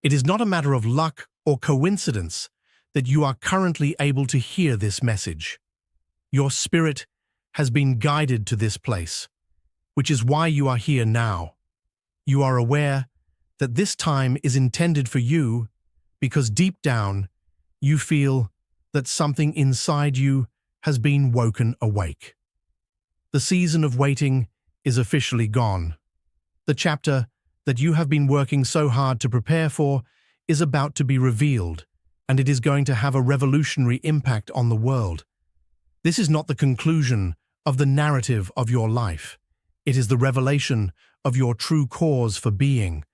It is not a matter of luck or coincidence that you are currently able to hear this message. Your spirit has been guided to this place, which is why you are here now. You are aware that this time is intended for you because deep down you feel that something inside you has been woken awake. The season of waiting is officially gone. The chapter that you have been working so hard to prepare for is about to be revealed, and it is going to have a revolutionary impact on the world. This is not the conclusion of the narrative of your life. It is the revelation of your true cause for being,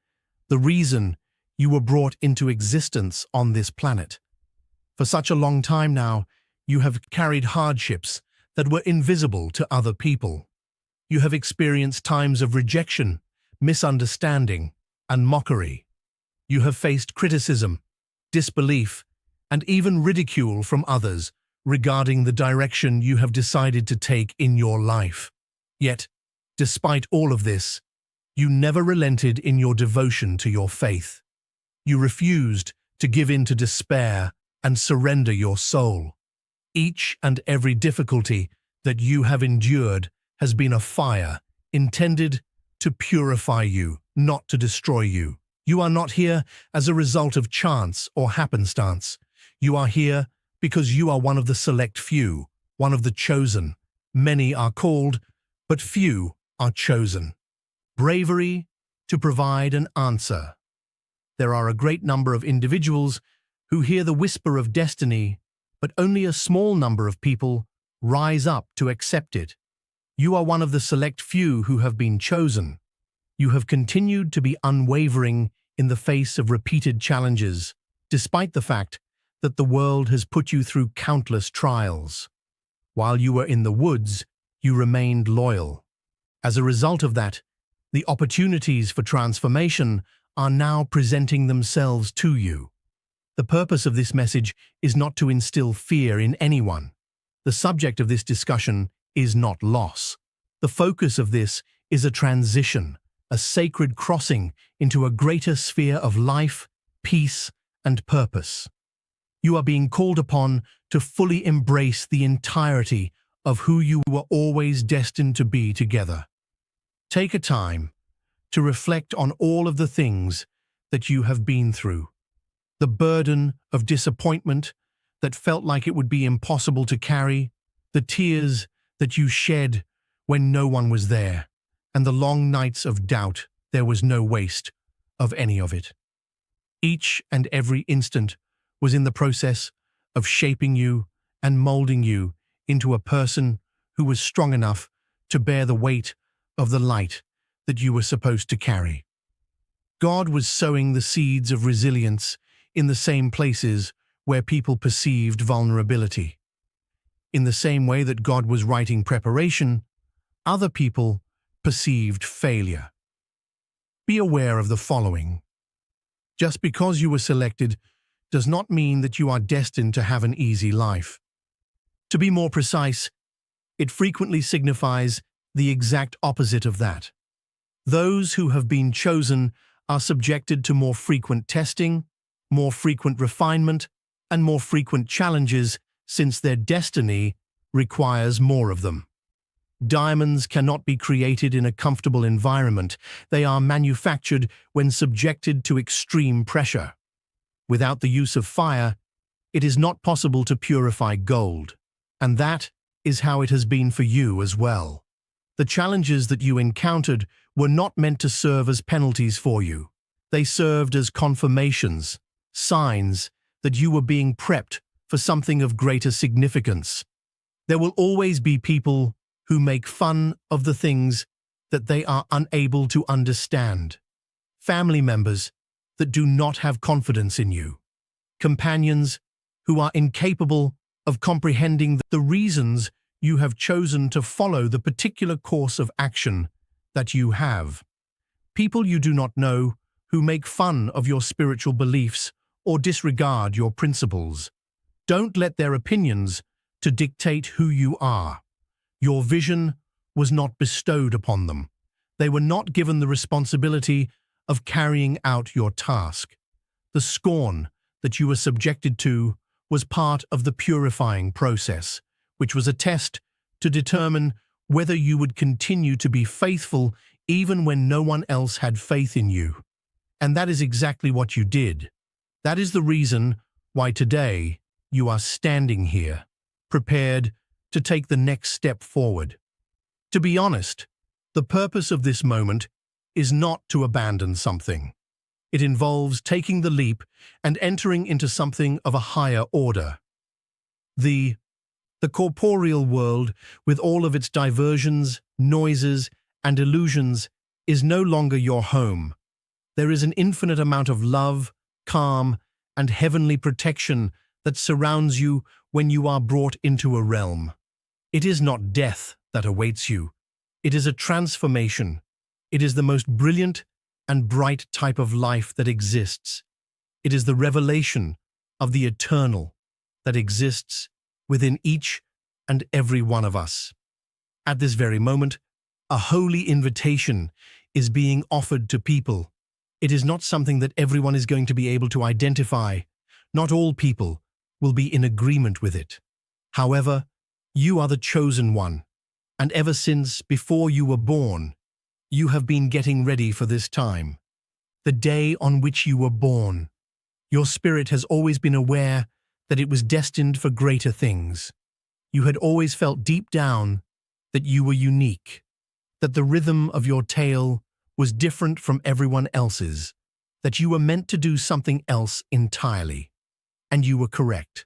the reason you were brought into existence on this planet. For such a long time now, you have carried hardships that were invisible to other people. You have experienced times of rejection, misunderstanding, and mockery. You have faced criticism, disbelief, and even ridicule from others regarding the direction you have decided to take in your life. Yet, despite all of this, you never relented in your devotion to your faith. You refused to give in to despair and surrender your soul. Each and every difficulty that you have endured has been a fire intended to purify you, not to destroy you. You are not here as a result of chance or happenstance. You are here because you are one of the select few, one of the chosen. Many are called, but few are chosen. Bravery to provide an answer. There are a great number of individuals who hear the whisper of destiny, but only a small number of people rise up to accept it. You are one of the select few who have been chosen. You have continued to be unwavering in the face of repeated challenges, despite the fact that the world has put you through countless trials. While you were in the woods, you remained loyal. As a result of that, the opportunities for transformation are now presenting themselves to you. The purpose of this message is not to instill fear in anyone. The subject of this discussion is not loss. The focus of this is a transition, a sacred crossing into a greater sphere of life, peace, and purpose. You are being called upon to fully embrace the entirety of who you were always destined to be together. Take a time to reflect on all of the things that you have been through. The burden of disappointment that felt like it would be impossible to carry, the tears that you shed when no one was there, and the long nights of doubt. There was no waste of any of it. Each and every instant was in the process of shaping you and molding you into a person who was strong enough to bear the weight of the light that you were supposed to carry. God was sowing the seeds of resilience in the same places where people perceived vulnerability. In the same way that God was writing preparation, other people perceived failure. Be aware of the following. Just because you were selected does not mean that you are destined to have an easy life. To be more precise, it frequently signifies the exact opposite of that. Those who have been chosen are subjected to more frequent testing, more frequent refinement, and more frequent challenges since their destiny requires more of them. Diamonds cannot be created in a comfortable environment. They are manufactured when subjected to extreme pressure. Without the use of fire, it is not possible to purify gold. And that is how it has been for you as well. The challenges that you encountered were not meant to serve as penalties for you. They served as confirmations, signs that you were being prepped for something of greater significance. There will always be people who make fun of the things that they are unable to understand. Family members that do not have confidence in you. Companions who are incapable of comprehending the reasons you have chosen to follow the particular course of action that you have. People you do not know who make fun of your spiritual beliefs or disregard your principles. Don't let their opinions to dictate who you are. Your vision was not bestowed upon them. They were not given the responsibility of carrying out your task. The scorn that you were subjected to was part of the purifying process, which was a test to determine whether you would continue to be faithful even when no one else had faith in you. And that is exactly what you did. That is the reason why today you are standing here, prepared to take the next step forward. To be honest, the purpose of this moment is not to abandon something. It involves taking the leap and entering into something of a higher order. The corporeal world, with all of its diversions, noises, and illusions, is no longer your home. There is an infinite amount of love, calm, and heavenly protection that surrounds you when you are brought into a realm. It is not death that awaits you. It is a transformation. It is the most brilliant and bright type of life that exists. It is the revelation of the eternal that exists within each and every one of us. At this very moment, a holy invitation is being offered to people. It is not something that everyone is going to be able to identify. Not all people will be in agreement with it. However, you are the chosen one, and ever since before you were born, you have been getting ready for this time. The day on which you were born, your spirit has always been aware that it was destined for greater things. You had always felt deep down that you were unique, that the rhythm of your tale was different from everyone else's, that you were meant to do something else entirely. And you were correct.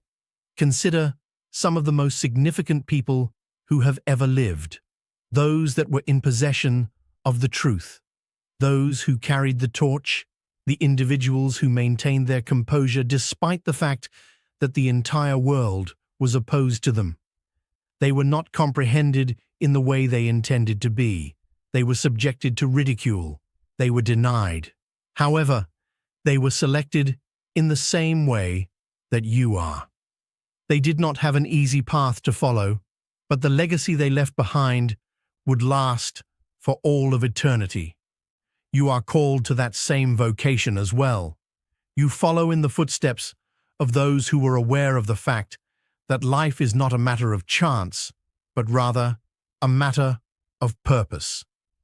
Consider some of the most significant people who have ever lived, those that were in possession of the truth, those who carried the torch, the individuals who maintained their composure despite the fact that the entire world was opposed to them. They were not comprehended in the way they intended to be. They were subjected to ridicule. They were denied. However, they were selected in the same way that you are. They did not have an easy path to follow, but the legacy they left behind would last for all of eternity. You are called to that same vocation as well. You follow in the footsteps of those who were aware of the fact that life is not a matter of chance, but rather a matter of purpose.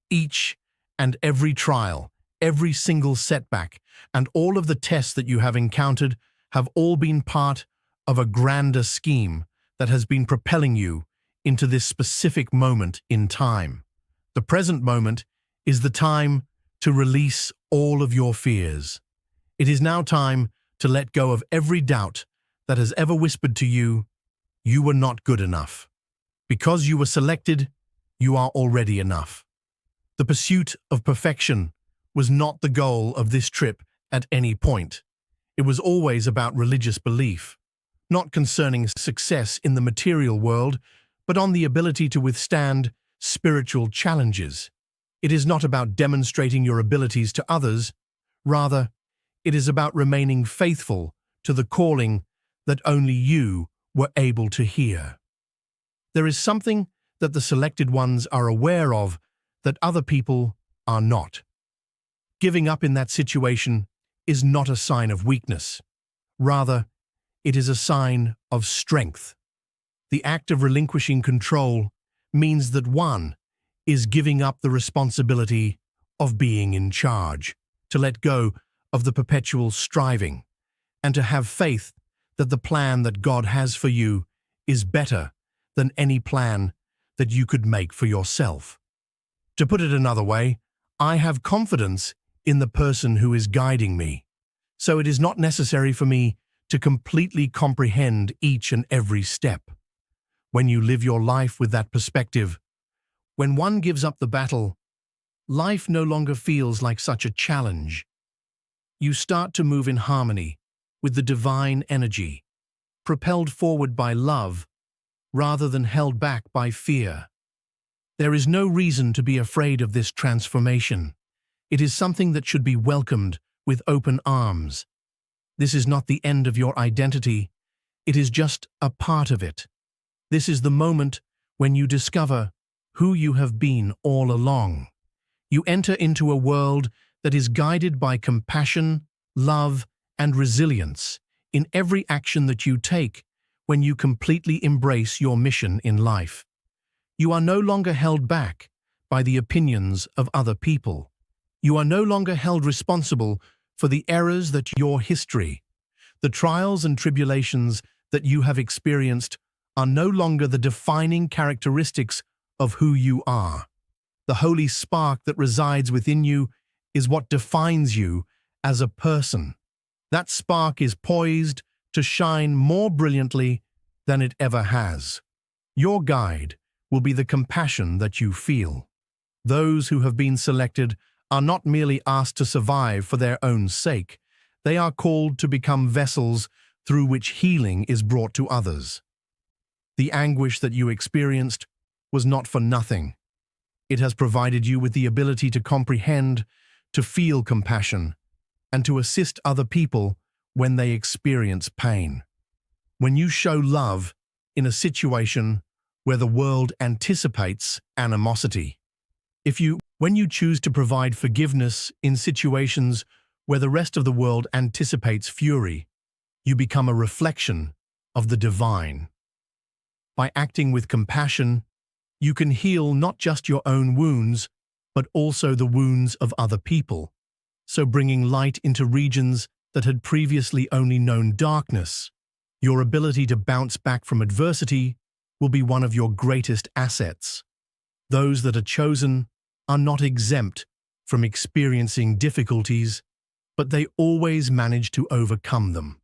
Each and every trial, every single setback, and all of the tests that you have encountered have all been part of a grander scheme that has been propelling you into this specific moment in time. The present moment is the time to release all of your fears. It is now time to let go of every doubt that has ever whispered to you, you were not good enough. Because you were selected, you are already enough. The pursuit of perfection was not the goal of this trip at any point. It was always about religious belief, not concerning success in the material world, but on the ability to withstand spiritual challenges. It is not about demonstrating your abilities to others. Rather, it is about remaining faithful to the calling that only you were able to hear. There is something that the selected ones are aware of that other people are not. Giving up in that situation is not a sign of weakness. Rather, it is a sign of strength. The act of relinquishing control means that one is giving up the responsibility of being in charge, to let go of the perpetual striving, and to have faith that the plan that God has for you is better than any plan that you could make for yourself. To put it another way, I have confidence in the person who is guiding me, so it is not necessary for me to completely comprehend each and every step. When you live your life with that perspective, when one gives up the battle, life no longer feels like such a challenge. You start to move in harmony with the divine energy, propelled forward by love rather than held back by fear. There is no reason to be afraid of this transformation. It is something that should be welcomed with open arms. This is not the end of your identity. It is just a part of it. This is the moment when you discover who you have been all along. You enter into a world that is guided by compassion, love, and resilience in every action that you take when you completely embrace your mission in life. You are no longer held back by the opinions of other people. You are no longer held responsible for the errors that your history, the trials and tribulations that you have experienced are no longer the defining characteristics of who you are. The holy spark that resides within you is what defines you as a person. That spark is poised to shine more brilliantly than it ever has. Your guide will be the compassion that you feel. Those who have been selected are not merely asked to survive for their own sake. They are called to become vessels through which healing is brought to others. The anguish that you experienced was not for nothing. It has provided you with the ability to comprehend, to feel compassion, and to assist other people when they experience pain. When you show love in a situation where the world anticipates animosity, when you choose to provide forgiveness in situations where the rest of the world anticipates fury, you become a reflection of the divine. By acting with compassion, you can heal not just your own wounds, but also the wounds of other people, so bringing light into regions that had previously only known darkness. Your ability to bounce back from adversity will be one of your greatest assets. Those that are chosen are not exempt from experiencing difficulties, but they always manage to overcome them.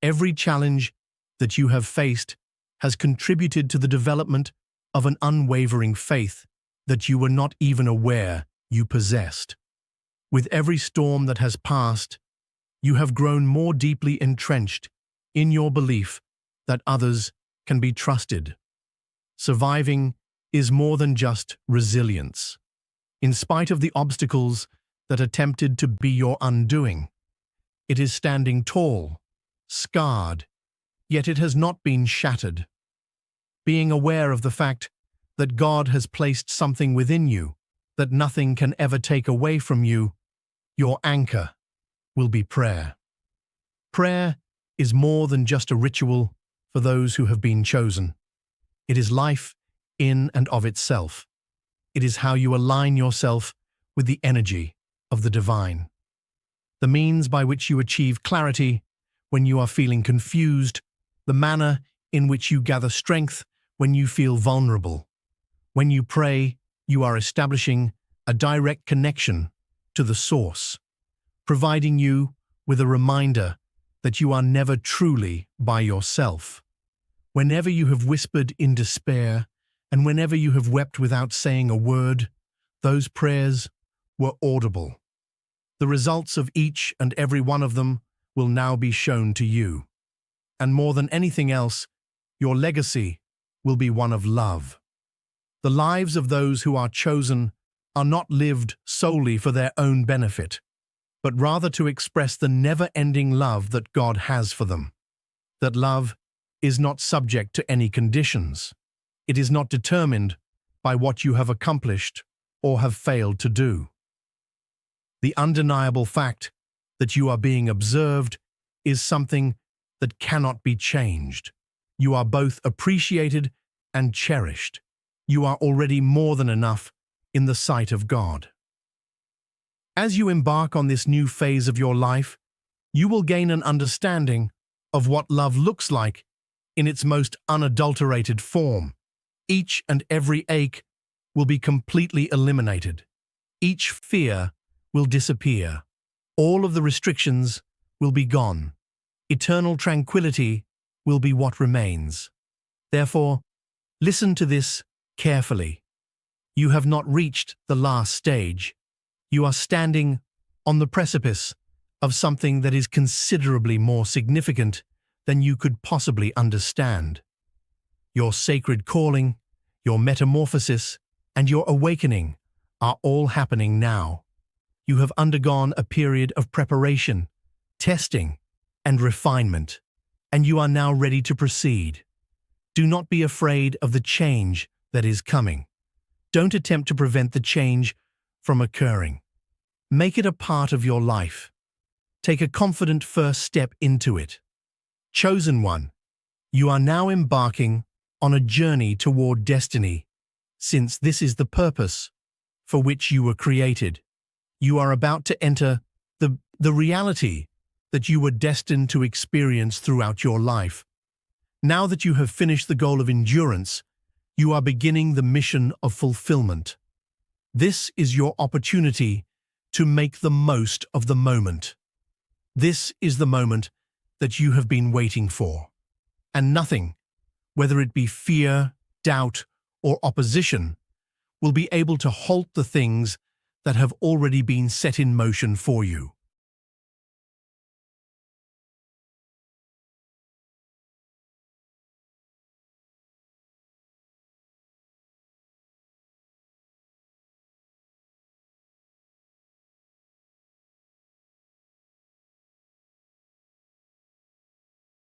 Every challenge that you have faced has contributed to the development of an unwavering faith that you were not even aware you possessed. With every storm that has passed, you have grown more deeply entrenched in your belief that others can be trusted. Surviving is more than just resilience. In spite of the obstacles that attempted to be your undoing, it is standing tall, scarred, yet it has not been shattered. Being aware of the fact that God has placed something within you that nothing can ever take away from you, your anchor will be prayer. Prayer is more than just a ritual for those who have been chosen. It is life in and of itself. It is how you align yourself with the energy of the divine. The means by which you achieve clarity when you are feeling confused, the manner in which you gather strength when you feel vulnerable. When you pray, you are establishing a direct connection to the source, providing you with a reminder that you are never truly by yourself. Whenever you have whispered in despair, and whenever you have wept without saying a word, those prayers were audible. The results of each and every one of them will now be shown to you. And more than anything else, your legacy will be one of love. The lives of those who are chosen are not lived solely for their own benefit, but rather to express the never-ending love that God has for them. That love is not subject to any conditions. It is not determined by what you have accomplished or have failed to do. The undeniable fact that you are being observed is something that cannot be changed. You are both appreciated and cherished. You are already more than enough in the sight of God. As you embark on this new phase of your life, you will gain an understanding of what love looks like in its most unadulterated form. Each and every ache will be completely eliminated. Each fear will disappear. All of the restrictions will be gone. Eternal tranquility will be what remains. Therefore, listen to this carefully. You have not reached the last stage. You are standing on the precipice of something that is considerably more significant than you could possibly understand. Your sacred calling, your metamorphosis, and your awakening are all happening now. You have undergone a period of preparation, testing, and refinement, and you are now ready to proceed. Do not be afraid of the change that is coming. Don't attempt to prevent the change from occurring. Make it a part of your life. Take a confident first step into it. Chosen one, you are now embarking on a journey toward destiny, since this is the purpose for which you were created. You are about to enter the reality that you were destined to experience throughout your life. Now that you have finished the goal of endurance, you are beginning the mission of fulfillment. This is your opportunity to make the most of the moment. This is the moment that you have been waiting for. And nothing, whether it be fear, doubt, or opposition, will be able to halt the things that have already been set in motion for you.